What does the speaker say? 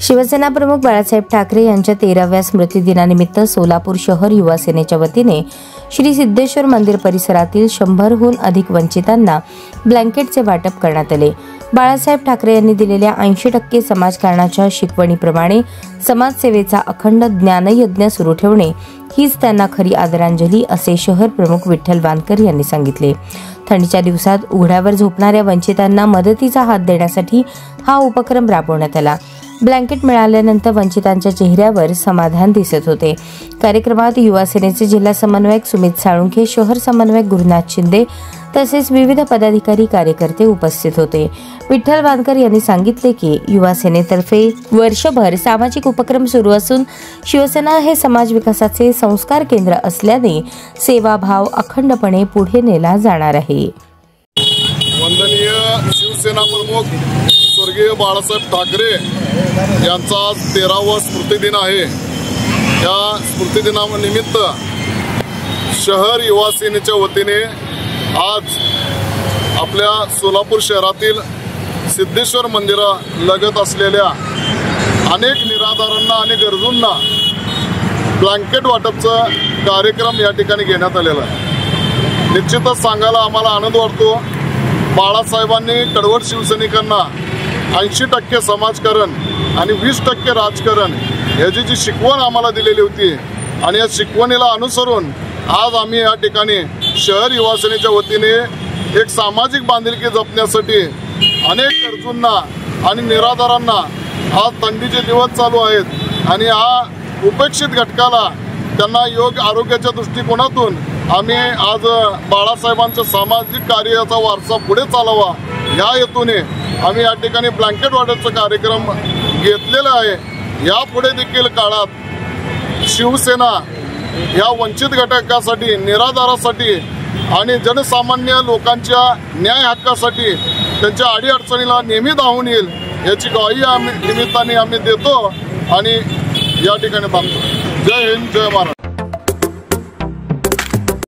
शिवसेना प्रमुख बाळासाहेब ठाकरे यांच्या 13व्या स्मृतिदिनानिमित्त सोलापूर शहर युवा सेनेच्या वतीने श्री सिद्धेश्वर मंदिर परिसरातील 100हून अधिक वंचितांना ब्लँकेटचे वाटप करण्यात आले। बाळासाहेब ठाकरे यांनी दिलेल्या 80% समाजकारणाच्या शिकवणीप्रमाणे समाजसेवेचा अखंड ज्ञानयज्ञ सुरू ठेवणे हीच त्यांना खरी आदरांजली असे शहर प्रमुख विठ्ठल वानकर यांनी सांगितले। थंडीच्या दिवसात उघड्यावर झोपणाऱ्या वंचितांना मदतीचा हात देण्यासाठी हा उपक्रम राबवण्यात आला। ब्लँकेट मिळाल्यानंतर वंचितांच्या चेहऱ्यावर समाधान दिसत होते। कार्यक्रमात युवा सेनेचे जिल्हा समन्वयक सुमित साळुंखे, शहर समन्वयक गुरुनाथ शिंदे तसेच विविध पदाधिकारी कार्यकर्ते उपस्थित होते। विठ्ठल वानकर यांनी सांगितले की युवा सेनेतर्फे वर्षभर सामाजिक उपक्रम सुरू असून शिवसेना हे समाज विकासाचे संस्कार केंद्र असल्याने सेवाभाव अखंडपणे पुढे नेला जाणार आहे। वंदनीय शिवसेना प्रमुख स्वर्गीय बाळासाहेब ठाकरे यांचा आज 13वा स्मृतिदिन आहे। या स्मृतिदिनानिमित्त शहर युवा सेनेच्या वतीने आज आपल्या सोलापूर शहरातील सिद्धेश्वर मंदिरालगत असलेल्या अनेक निराधारांना आणि गरजूंना ब्लँकेट वाटपचा कार्यक्रम या ठिकाणी घेण्यात आलेला आहे। निश्चितच सांगायला आम्हाला आनंद वाटतो। बाळासाहेबांनी कडवट शिवसैनिकांना 80% समाजकारण आणि 20% राजकारण याची जी शिकवण आम्हाला दिलेली होती आणि या शिकवणीला अनुसरून आज आम्ही या ठिकाणी शहर युवा सेनेच्या वतीने एक सामाजिक बांधिलकी जपण्यासाठी अनेक गरजूंना आणि निराधारांना आज थंडीचे दिवस चालू आहेत आणि हा उपेक्षित घटकाला त्यांना योग्य आरोग्याच्या दृष्टिकोनातून आम्ही आज बाळासाहेबांच्या सामाजिक कार्याचा वारसा पुढे चालवा या हेतूने आम्ही या ठिकाणी ब्लँकेट वाटपचा कार्यक्रम घेतलेला आहे। यापुढे देखील काळात शिवसेना या वंचित घटकासाठी, निराधारासाठी आणि जनसामान्य लोकांच्या न्याय हक्कासाठी त्यांच्या अडीअडचणीला नेहमी धावून येईल याची ग्वाही निमित्ताने आम्ही देतो आणि या ठिकाणी थांबतो। जय हिंद, जय महाराष्ट्र।